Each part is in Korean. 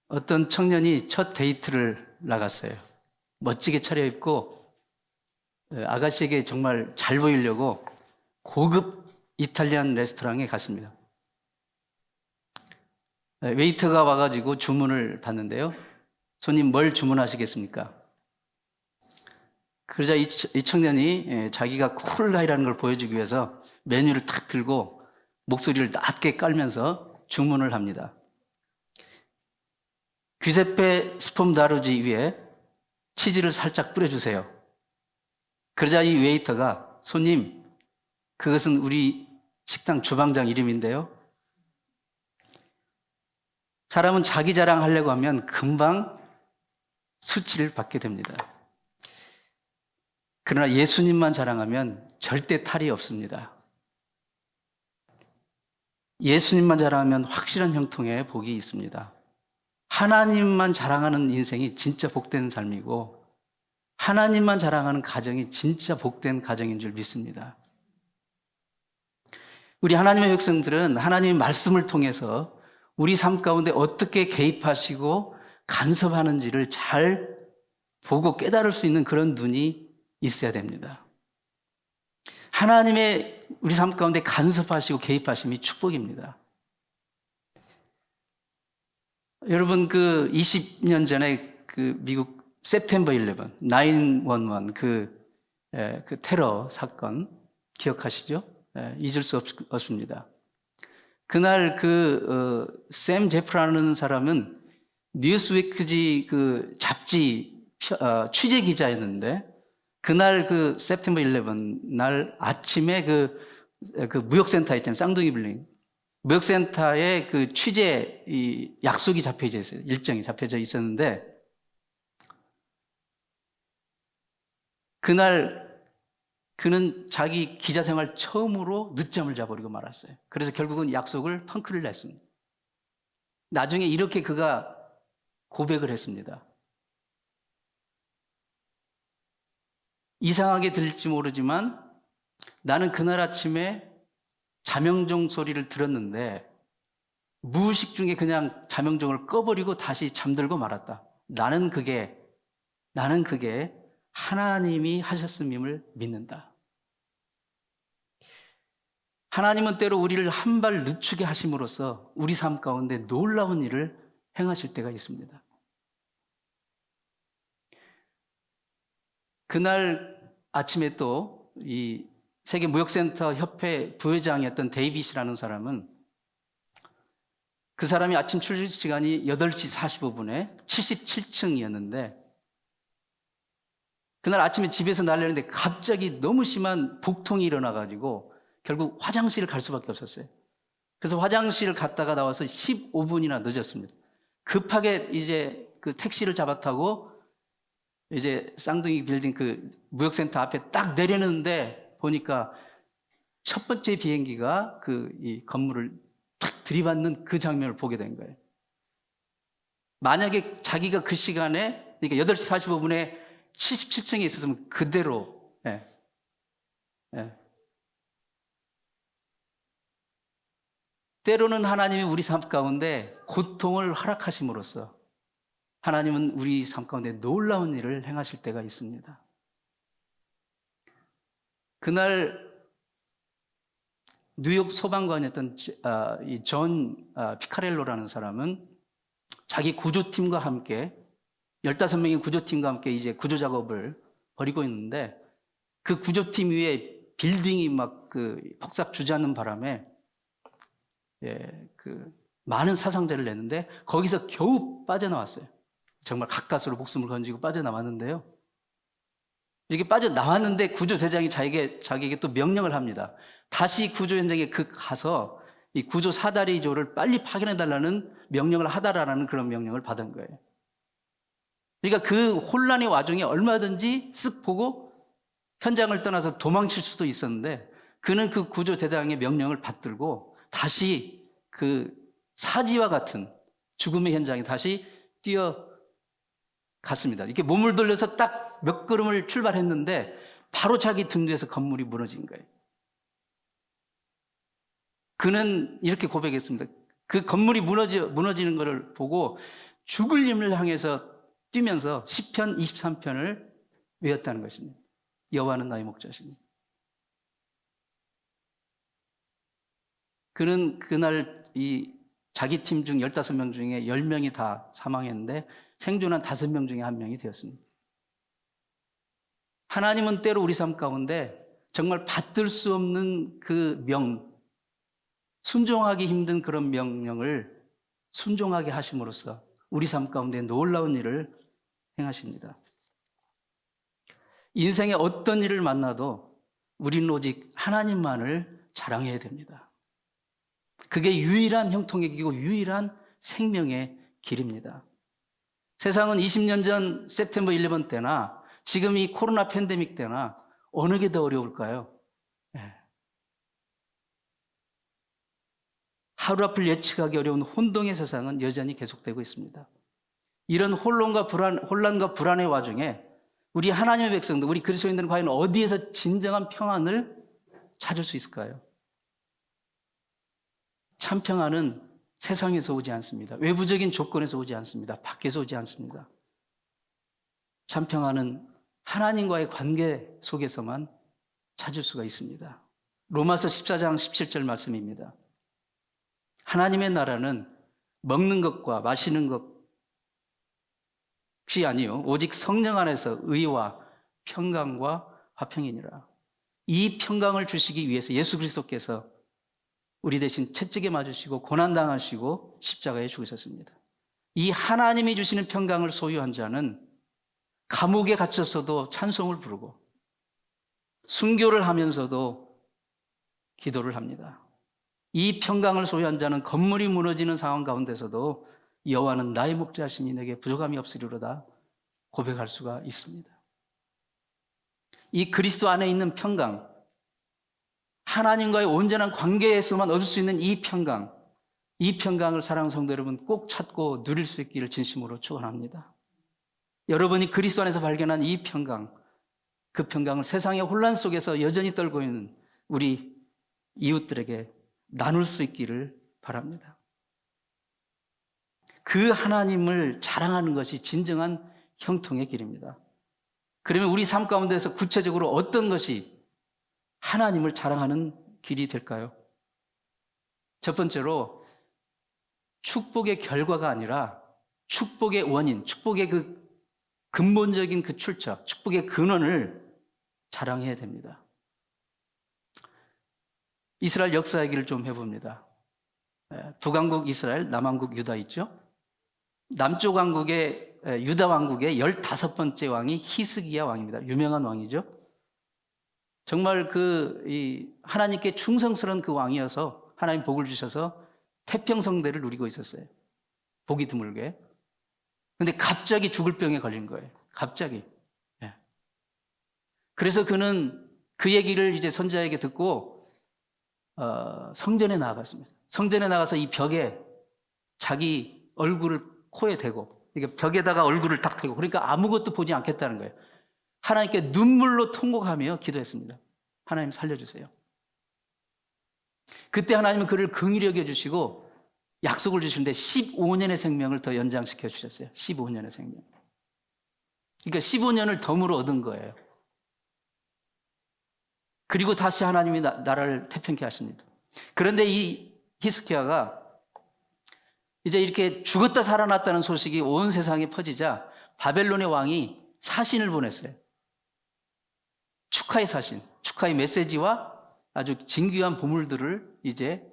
어떤 청년이 첫 데이트를 나갔어요. 멋지게 차려입고 아가씨에게 정말 잘 보이려고 고급 이탈리안 레스토랑에 갔습니다. 웨이터가 와가지고 주문을 받는데요. 손님 뭘 주문하시겠습니까? 그러자 이 청년이 자기가 콜라이라는 걸 보여주기 위해서 메뉴를 탁 들고 목소리를 낮게 깔면서 주문을 합니다. 귀세페 스폼다루지 위에 치즈를 살짝 뿌려주세요. 그러자 이 웨이터가 손님, 그것은 우리 식당 주방장 이름인데요. 사람은 자기 자랑하려고 하면 금방 수치를 받게 됩니다. 그러나 예수님만 자랑하면 절대 탈이 없습니다. 예수님만 자랑하면 확실한 형통의 복이 있습니다. 하나님만 자랑하는 인생이 진짜 복된 삶이고 하나님만 자랑하는 가정이 진짜 복된 가정인 줄 믿습니다. 우리 하나님의 백성들은 하나님의 말씀을 통해서 우리 삶 가운데 어떻게 개입하시고 간섭하는지를 잘 보고 깨달을 수 있는 그런 눈이 있어야 됩니다. 하나님의 우리 삶 가운데 간섭하시고 개입하심이 축복입니다. 여러분, 20년 전에 미국 September 11, 9/11 그 테러 사건 기억하시죠? 잊을 수 없습니다. 그날 샘 제프라는 사람은 뉴스위크지 잡지 취재 기자였는데 그날 September 11 날 아침에 무역센터 있잖아요. 쌍둥이 빌딩. 무역센터에 취재 약속이 잡혀져 있어요. 일정이 잡혀져 있었는데 그날 그는 자기 기자 생활 처음으로 늦잠을 자버리고 말았어요. 그래서 결국은 약속을 펑크를 냈습니다. 나중에 이렇게 그가 고백을 했습니다. 이상하게 들릴지 모르지만 나는 그날 아침에 자명종 소리를 들었는데 무의식 중에 그냥 자명종을 꺼버리고 다시 잠들고 말았다. 나는 그게 하나님이 하셨음임을 믿는다. 하나님은 때로 우리를 한 발 늦추게 하심으로써 우리 삶 가운데 놀라운 일을 행하실 때가 있습니다. 그날 아침에 또 이 세계 무역센터 협회 부회장이었던 데이빗이라는 사람은 그 사람이 아침 출근 시간이 8시 45분에 77층이었는데 그날 아침에 집에서 나려는데 갑자기 너무 심한 복통이 일어나가지고 결국 화장실을 갈 수밖에 없었어요. 그래서 화장실을 갔다가 나와서 15분이나 늦었습니다. 급하게 이제 택시를 잡아 타고 이제 쌍둥이 빌딩 무역센터 앞에 딱 내렸는데 보니까 첫 번째 비행기가 이 건물을 탁 들이받는 그 장면을 보게 된 거예요. 만약에 자기가 그 시간에, 그러니까 8시 45분에 77층에 있었으면 그대로, 때로는 하나님이 우리 삶 가운데 고통을 허락하심으로써 하나님은 우리 삶 가운데 놀라운 일을 행하실 때가 있습니다. 그날 뉴욕 소방관이었던 이 존 피카렐로라는 사람은 자기 구조팀과 함께 15명의 구조팀과 함께 이제 구조 작업을 벌이고 있는데 그 구조팀 위에 빌딩이 막 폭삭 주저앉는 바람에 많은 사상자를 냈는데 거기서 겨우 빠져나왔어요. 정말 가까스로 목숨을 건지고 빠져나왔는데요. 이렇게 빠져나왔는데 구조대장이 자기에게 또 명령을 합니다. 다시 구조 현장에 가서 이 구조 사다리조를 빨리 파견해달라는 명령을 하다라는 그런 명령을 받은 거예요. 그러니까 그 혼란의 와중에 얼마든지 쓱 보고 현장을 떠나서 도망칠 수도 있었는데 그는 그 구조대장의 명령을 받들고 다시 사지와 같은 죽음의 현장에 다시 뛰어갔습니다. 이렇게 몸을 돌려서 딱 몇 걸음을 출발했는데 바로 자기 등 뒤에서 건물이 무너진 거예요. 그는 이렇게 고백했습니다. 그 건물이 무너지는 것을 보고 죽을 힘을 향해서 뛰면서 시편 23편을 외웠다는 것입니다. 여호와는 나의 목자시니. 그는 그날 이 자기 팀 중 15명 중에 10명이 다 사망했는데 생존한 5명 중에 1명이 되었습니다. 하나님은 때로 우리 삶 가운데 정말 받들 수 없는 그 순종하기 힘든 그런 명령을 순종하게 하심으로써 우리 삶 가운데 놀라운 일을 행하십니다. 인생의 어떤 일을 만나도 우리는 오직 하나님만을 자랑해야 됩니다. 그게 유일한 형통의 길이고 유일한 생명의 길입니다. 세상은 20년 전 September 11 때나 지금 이 코로나 팬데믹 때나 어느 게 더 어려울까요? 하루 앞을 예측하기 어려운 혼동의 세상은 여전히 계속되고 있습니다. 이런 혼란과 불안의 와중에 우리 하나님의 백성들, 우리 그리스도인들은 과연 어디에서 진정한 평안을 찾을 수 있을까요? 참 평안은 세상에서 오지 않습니다. 외부적인 조건에서 오지 않습니다. 밖에서 오지 않습니다. 참 평안은 하나님과의 관계 속에서만 찾을 수가 있습니다. 로마서 14장 17절 말씀입니다. 하나님의 나라는 먹는 것과 마시는 것이 아니요 오직 성령 안에서 의와 평강과 화평이니라. 이 평강을 주시기 위해서 예수 그리스도께서 우리 대신 채찍에 맞으시고 고난당하시고 십자가에 죽으셨습니다. 이 하나님이 주시는 평강을 소유한 자는 감옥에 갇혔어도 찬송을 부르고 순교를 하면서도 기도를 합니다. 이 평강을 소유한 자는 건물이 무너지는 상황 가운데서도 여호와는 나의 목자시니 내게 부족함이 없으리로다 고백할 수가 있습니다. 이 그리스도 안에 있는 평강, 하나님과의 온전한 관계에서만 얻을 수 있는 이 평강을 사랑하는 성도 여러분 꼭 찾고 누릴 수 있기를 진심으로 축원합니다. 여러분이 그리스도 안에서 발견한 이 평강, 그 평강을 세상의 혼란 속에서 여전히 떨고 있는 우리 이웃들에게 나눌 수 있기를 바랍니다. 그 하나님을 자랑하는 것이 진정한 형통의 길입니다. 그러면 우리 삶 가운데서 구체적으로 어떤 것이 하나님을 자랑하는 길이 될까요? 첫 번째로 축복의 결과가 아니라 축복의 원인, 축복의 그 근본적인 그 출처, 축복의 근원을 자랑해야 됩니다. 이스라엘 역사 얘기를 좀 해봅니다. 북왕국 이스라엘, 남왕국 유다 있죠? 남쪽 왕국의 유다 왕국의 15번째 왕이 히스기야 왕입니다. 유명한 왕이죠. 정말 하나님께 충성스러운 그 왕이어서 하나님 복을 주셔서 태평성대를 누리고 있었어요. 복이 드물게. 근데 갑자기 죽을 병에 걸린 거예요. 갑자기. 그래서 그는 그 얘기를 이제 선지자에게 듣고 성전에 나아갔습니다. 성전에 나가서 이 벽에 자기 얼굴을 코에 대고 이게 벽에다가 얼굴을 딱 대고 그러니까 아무것도 보지 않겠다는 거예요. 하나님께 눈물로 통곡하며 기도했습니다. 하나님 살려주세요. 그때 하나님은 그를 긍휼히 여겨주시고 약속을 주시는데 15년의 생명을 더 연장시켜 주셨어요. 15년의 생명. 그러니까 15년을 덤으로 얻은 거예요. 그리고 다시 하나님이 나라를 태평케 하십니다. 그런데 이 히스기야가 이제 이렇게 죽었다 살아났다는 소식이 온 세상에 퍼지자 바벨론의 왕이 사신을 보냈어요. 축하의 사신, 축하의 메시지와 아주 진귀한 보물들을 이제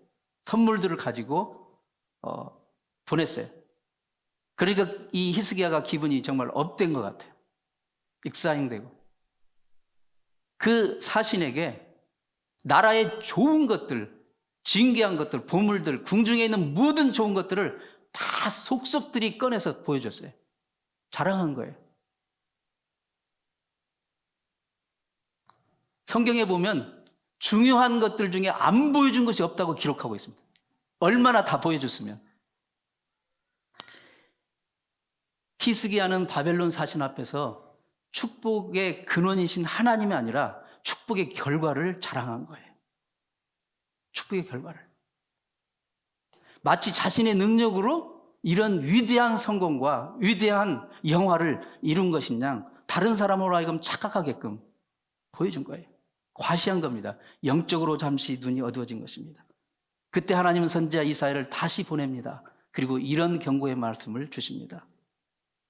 선물들을 가지고 보냈어요. 그러니까 이 히스기야가 기분이 정말 업된 것 같아요. 익사잉되고. 그 사신에게 나라의 좋은 것들, 진귀한 것들, 보물들, 궁중에 있는 모든 좋은 것들을 다 속속들이 꺼내서 보여줬어요. 자랑한 거예요. 성경에 보면 중요한 것들 중에 안 보여준 것이 없다고 기록하고 있습니다. 얼마나 다 보여줬으면. 히스기야는 바벨론 사신 앞에서 축복의 근원이신 하나님이 아니라 축복의 결과를 자랑한 거예요. 축복의 결과를. 마치 자신의 능력으로 이런 위대한 성공과 위대한 영화를 이룬 것이냐 다른 사람으로 하여금 착각하게끔 보여준 거예요. 과시한 겁니다. 영적으로 잠시 눈이 어두워진 것입니다. 그때 하나님은 선지자 이사야를 다시 보냅니다. 그리고 이런 경고의 말씀을 주십니다.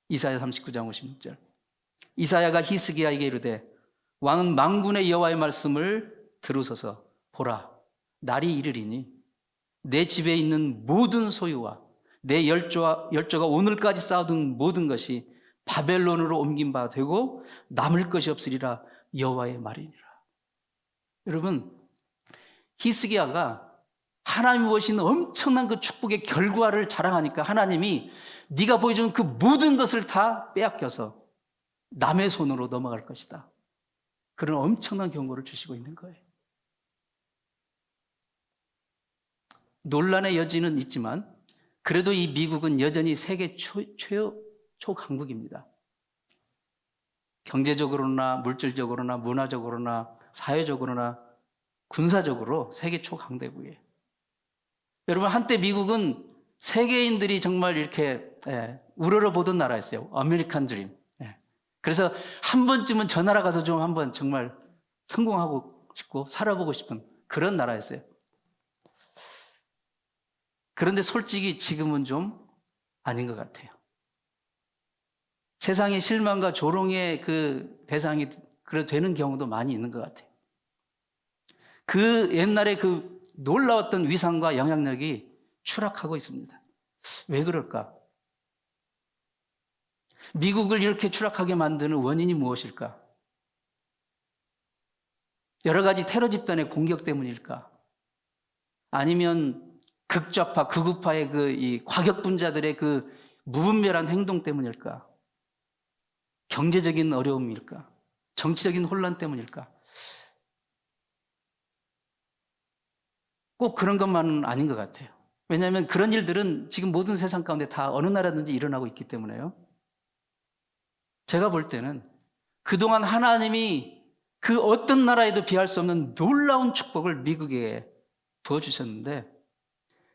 이사야 39장 56절. 이사야가 히스기야에게 이르되 왕은 만군의 여호와의 말씀을 들으소서. 보라, 날이 이르리니 내 집에 있는 모든 소유와 내 열조가 오늘까지 쌓아둔 모든 것이 바벨론으로 옮긴 바 되고 남을 것이 없으리라 여호와의 말이니라. 여러분, 히스기야가 하나님이 보신 엄청난 그 축복의 결과를 자랑하니까 하나님이 네가 보여준 그 모든 것을 다 빼앗겨서 남의 손으로 넘어갈 것이다. 그런 엄청난 경고를 주시고 있는 거예요. 논란의 여지는 있지만 그래도 이 미국은 여전히 세계 초강국입니다. 경제적으로나 물질적으로나 문화적으로나 사회적으로나 군사적으로 세계 초강대국이에요. 여러분, 한때 미국은 세계인들이 정말 이렇게 우러러보던 나라였어요. 아메리칸 드림. 그래서 한 번쯤은 저 나라 가서 좀 한번 정말 성공하고 싶고 살아보고 싶은 그런 나라였어요. 그런데 솔직히 지금은 좀 아닌 것 같아요. 세상의 실망과 조롱의 그 대상이 그래 되는 경우도 많이 있는 것 같아요. 그 옛날에 그 놀라웠던 위상과 영향력이 추락하고 있습니다. 왜 그럴까? 미국을 이렇게 추락하게 만드는 원인이 무엇일까? 여러 가지 테러 집단의 공격 때문일까? 아니면 극좌파, 극우파의 이 과격분자들의 그 무분별한 행동 때문일까? 경제적인 어려움일까? 정치적인 혼란 때문일까? 꼭 그런 것만은 아닌 것 같아요. 왜냐하면 그런 일들은 지금 모든 세상 가운데 다 어느 나라든지 일어나고 있기 때문에요. 제가 볼 때는 그동안 하나님이 그 어떤 나라에도 비할 수 없는 놀라운 축복을 미국에 부어주셨는데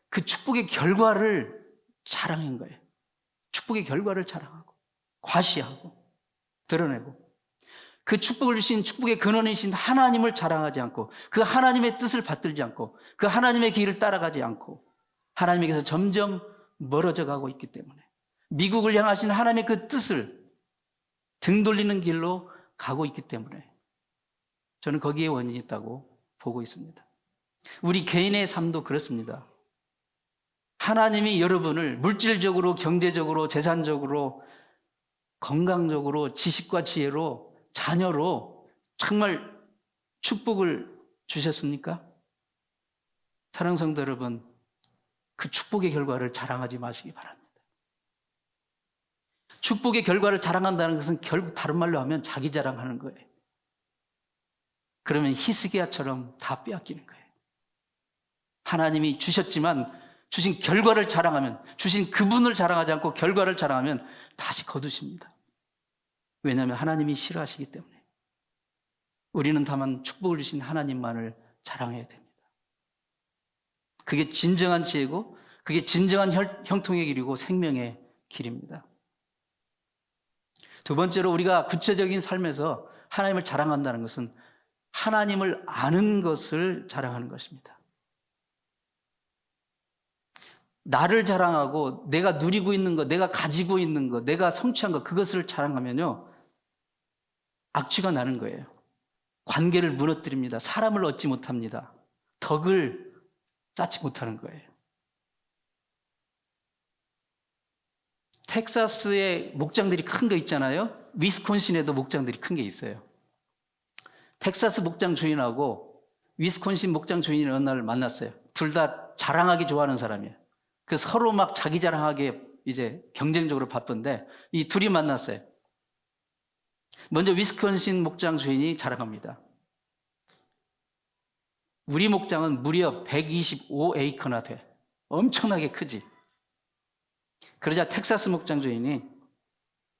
그 축복의 결과를 자랑한 거예요. 축복의 결과를 자랑하고 과시하고 드러내고 그 축복을 주신 축복의 근원이신 하나님을 자랑하지 않고 그 하나님의 뜻을 받들지 않고 그 하나님의 길을 따라가지 않고 하나님에게서 점점 멀어져 가고 있기 때문에 미국을 향하신 하나님의 그 뜻을 등 돌리는 길로 가고 있기 때문에 저는 거기에 원인이 있다고 보고 있습니다. 우리 개인의 삶도 그렇습니다. 하나님이 여러분을 물질적으로, 경제적으로, 재산적으로, 건강적으로, 지식과 지혜로, 자녀로 정말 축복을 주셨습니까? 사랑하는 성도 여러분, 그 축복의 결과를 자랑하지 마시기 바랍니다. 축복의 결과를 자랑한다는 것은 결국 다른 말로 하면 자기 자랑하는 거예요. 그러면 히스기야처럼 다 빼앗기는 거예요. 하나님이 주셨지만 주신 결과를 자랑하면, 주신 그분을 자랑하지 않고 결과를 자랑하면 다시 거두십니다. 왜냐하면 하나님이 싫어하시기 때문에. 우리는 다만 축복을 주신 하나님만을 자랑해야 됩니다. 그게 진정한 지혜고 그게 진정한 형통의 길이고 생명의 길입니다. 두 번째로 우리가 구체적인 삶에서 하나님을 자랑한다는 것은 하나님을 아는 것을 자랑하는 것입니다. 나를 자랑하고 내가 누리고 있는 것, 내가 가지고 있는 것, 내가 성취한 것, 그것을 자랑하면요, 악취가 나는 거예요. 관계를 무너뜨립니다. 사람을 얻지 못합니다. 덕을 쌓지 못하는 거예요. 텍사스에 목장들이 큰 거 있잖아요. 위스콘신에도 목장들이 큰 게 있어요. 텍사스 목장 주인하고 위스콘신 목장 주인이 어느 날 만났어요. 둘 다 자랑하기 좋아하는 사람이에요. 그 서로 막 자기 자랑하게 이제 경쟁적으로 바쁜데 이 둘이 만났어요. 먼저 위스콘신 목장 주인이 자랑합니다. 우리 목장은 무려 125에이커나 돼. 엄청나게 크지. 그러자 텍사스 목장 주인이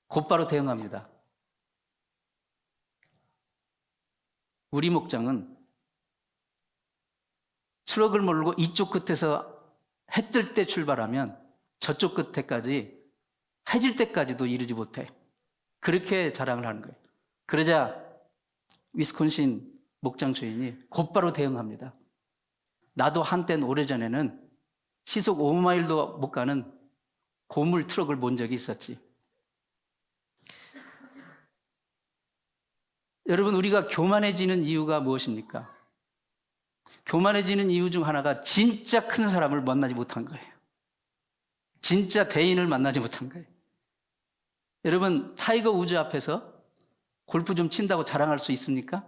곧바로 대응합니다. 우리 목장은 트럭을 몰고 이쪽 끝에서 해 뜰 때 출발하면 저쪽 끝에까지 해질 때까지도 이르지 못해. 그렇게 자랑을 하는 거예요. 그러자 위스콘신 목장 주인이 곧바로 대응합니다. 나도 한때는 오래전에는 시속 5마일도 못 가는 고물 트럭을 본 적이 있었지. 여러분, 우리가 교만해지는 이유가 무엇입니까? 교만해지는 이유 중 하나가 진짜 큰 사람을 만나지 못한 거예요. 진짜 대인을 만나지 못한 거예요. 여러분, 타이거 우즈 앞에서 골프 좀 친다고 자랑할 수 있습니까?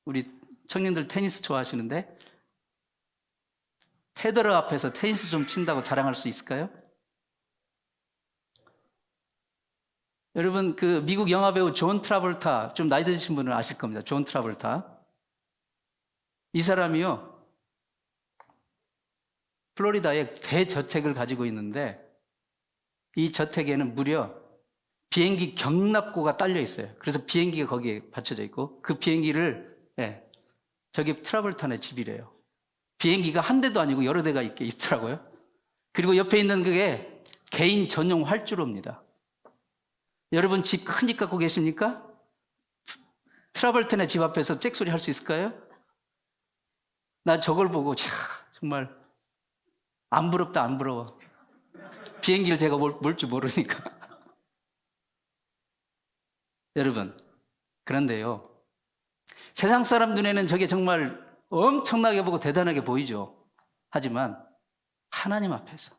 우리 청년들 테니스 좋아하시는데 페더러 앞에서 테니스 좀 친다고 자랑할 수 있을까요? 여러분, 그 미국 영화배우 존 트라볼타, 좀 나이 드신 분은 아실 겁니다. 존 트라볼타. 이 사람이요, 플로리다에 대저택을 가지고 있는데 이 저택에는 무려 비행기 경납고가 딸려 있어요. 그래서 비행기가 거기에 받쳐져 있고 그 비행기를 저기 트라볼타네 집이래요. 비행기가 한 대도 아니고 여러 대가 있더라고요. 그리고 옆에 있는 그게 개인 전용 활주로입니다. 여러분 집 큰 집 갖고 계십니까? 트라볼타네 집 앞에서 잭소리 할 수 있을까요? 나 저걸 보고 정말 안 부럽다, 안 부러워. 비행기를 제가 몰 줄 모르니까. 여러분, 그런데요, 세상 사람 눈에는 저게 정말 엄청나게 보고 대단하게 보이죠. 하지만 하나님 앞에서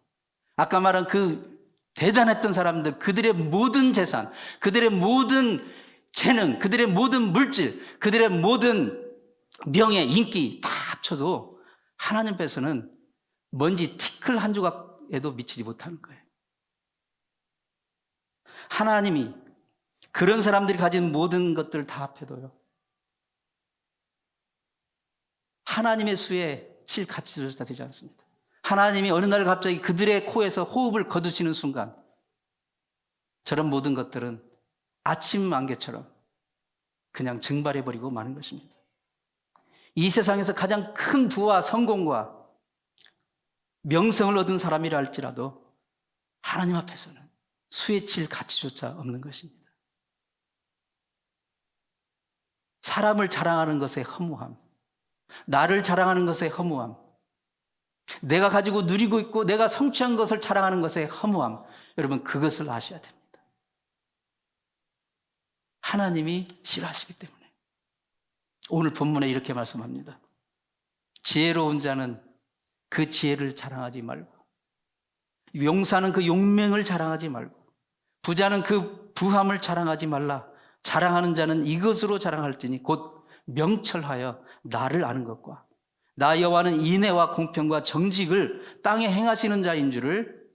아까 말한 그 대단했던 사람들, 그들의 모든 재산, 그들의 모든 재능, 그들의 모든 물질, 그들의 모든 명예, 인기 다 합쳐도 하나님 앞에서는 먼지 티끌 한 조각에도 미치지 못하는 거예요. 하나님이 그런 사람들이 가진 모든 것들을 다 합해도요, 하나님의 수에 칠 가치조차 되지 않습니다. 하나님이 어느 날 갑자기 그들의 코에서 호흡을 거두시는 순간 저런 모든 것들은 아침 안개처럼 그냥 증발해버리고 마는 것입니다. 이 세상에서 가장 큰 부와 성공과 명성을 얻은 사람이라 할지라도 하나님 앞에서는 수에 칠 가치조차 없는 것입니다. 사람을 자랑하는 것의 허무함, 나를 자랑하는 것의 허무함, 내가 가지고 누리고 있고 내가 성취한 것을 자랑하는 것의 허무함, 여러분 그것을 아셔야 됩니다. 하나님이 싫어하시기 때문에 오늘 본문에 이렇게 말씀합니다. 지혜로운 자는 그 지혜를 자랑하지 말고, 용사는 그 용맹을 자랑하지 말고, 부자는 그 부함을 자랑하지 말라. 자랑하는 자는 이것으로 자랑할지니 곧 명철하여 나를 아는 것과 나 여호와는 인애와 공평과 정직을 땅에 행하시는 자인 줄을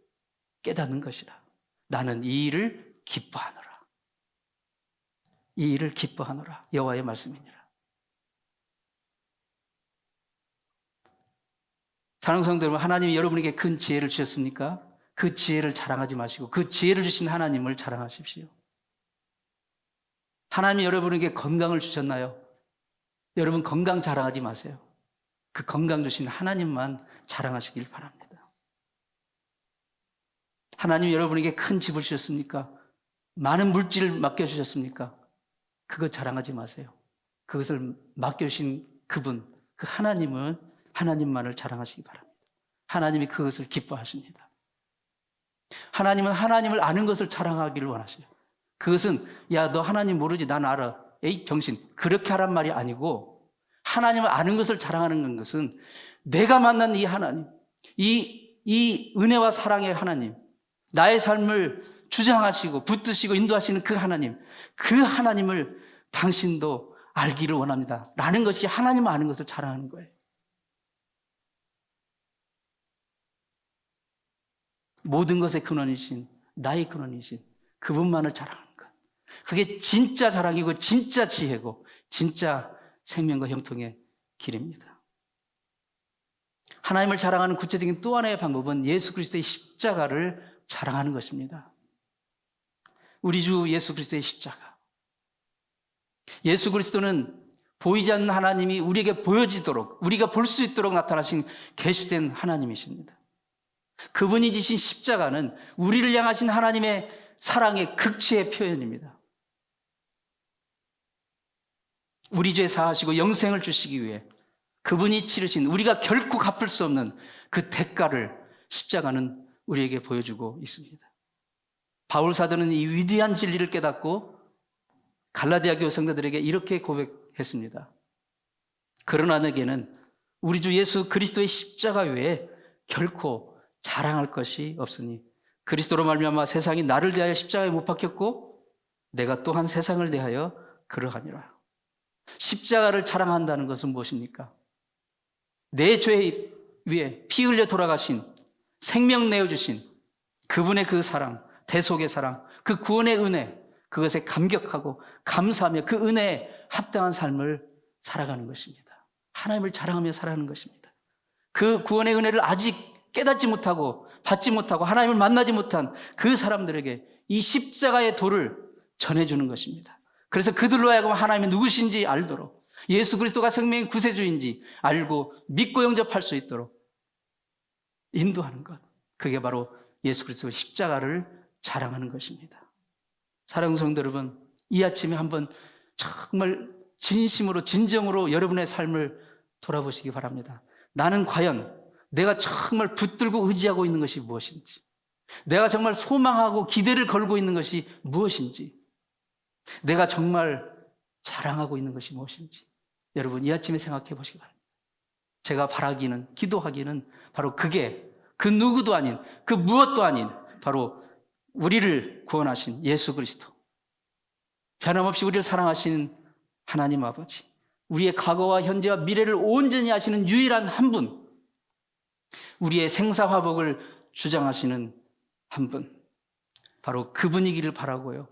깨닫는 것이라. 나는 이 일을 기뻐하노라. 이 일을 기뻐하노라. 여호와의 말씀이니라. 사랑하는 성도 여러분, 하나님이 여러분에게 큰 지혜를 주셨습니까? 그 지혜를 자랑하지 마시고 그 지혜를 주신 하나님을 자랑하십시오. 하나님이 여러분에게 건강을 주셨나요? 여러분 건강 자랑하지 마세요. 그 건강 주신 하나님만 자랑하시길 바랍니다. 하나님이 여러분에게 큰 집을 주셨습니까? 많은 물질을 맡겨주셨습니까? 그거 자랑하지 마세요. 그것을 맡겨주신 그분, 그 하나님은 하나님만을 자랑하시기 바랍니다. 하나님이 그것을 기뻐하십니다. 하나님은 하나님을 아는 것을 자랑하기를 원하셔요. 그것은 야, 너 하나님 모르지? 난 알아. 에이 병신, 그렇게 하란 말이 아니고, 하나님을 아는 것을 자랑하는 것은 내가 만난 이 하나님, 이 은혜와 사랑의 하나님, 나의 삶을 주장하시고 붙드시고 인도하시는 그 하나님을 당신도 알기를 원합니다 라는 것이 하나님을 아는 것을 자랑하는 거예요. 모든 것의 근원이신, 나의 근원이신 그분만을 자랑하는 것, 그게 진짜 자랑이고 진짜 지혜고 진짜 생명과 형통의 길입니다. 하나님을 자랑하는 구체적인 또 하나의 방법은 예수 그리스도의 십자가를 자랑하는 것입니다. 우리 주 예수 그리스도의 십자가. 예수 그리스도는 보이지 않는 하나님이 우리에게 보여지도록, 우리가 볼 수 있도록 나타나신 계시된 하나님이십니다. 그분이 지신 십자가는 우리를 향하신 하나님의 사랑의 극치의 표현입니다. 우리 죄 사하시고 영생을 주시기 위해 그분이 치르신 우리가 결코 갚을 수 없는 그 대가를 십자가는 우리에게 보여주고 있습니다. 바울 사도는 이 위대한 진리를 깨닫고 갈라디아 교회 성도들에게 이렇게 고백했습니다. 그러나 내게는 우리 주 예수 그리스도의 십자가 외에 결코 자랑할 것이 없으니 그리스도로 말미암아 세상이 나를 대하여 십자가에 못 박혔고 내가 또한 세상을 대하여 그러하니라. 십자가를 자랑한다는 것은 무엇입니까? 내 죄 위에 피 흘려 돌아가신, 생명 내어주신 그분의 그 사랑, 대속의 사랑, 그 구원의 은혜, 그것에 감격하고 감사하며 그 은혜에 합당한 삶을 살아가는 것입니다. 하나님을 자랑하며 살아가는 것입니다. 그 구원의 은혜를 아직 깨닫지 못하고 받지 못하고 하나님을 만나지 못한 그 사람들에게 이 십자가의 도를 전해주는 것입니다. 그래서 그들로 하여금 하나님이 누구신지 알도록, 예수 그리스도가 생명의 구세주인지 알고 믿고 영접할 수 있도록 인도하는 것, 그게 바로 예수 그리스도의 십자가를 자랑하는 것입니다. 사랑하는 성도 여러분, 이 아침에 한번 정말 진심으로 진정으로 여러분의 삶을 돌아보시기 바랍니다. 나는 과연 내가 정말 붙들고 의지하고 있는 것이 무엇인지, 내가 정말 소망하고 기대를 걸고 있는 것이 무엇인지, 내가 정말 자랑하고 있는 것이 무엇인지 여러분 이 아침에 생각해 보시기 바랍니다. 제가 바라기는, 기도하기는 바로 그게 그 누구도 아닌, 그 무엇도 아닌 바로 우리를 구원하신 예수 그리스도, 변함없이 우리를 사랑하시는 하나님 아버지, 우리의 과거와 현재와 미래를 온전히 아시는 유일한 한 분, 우리의 생사화복을 주장하시는 한 분, 바로 그분이기를 바라고요,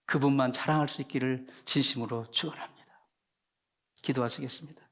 그분만 자랑할 수 있기를 진심으로 축원합니다. 기도하시겠습니다.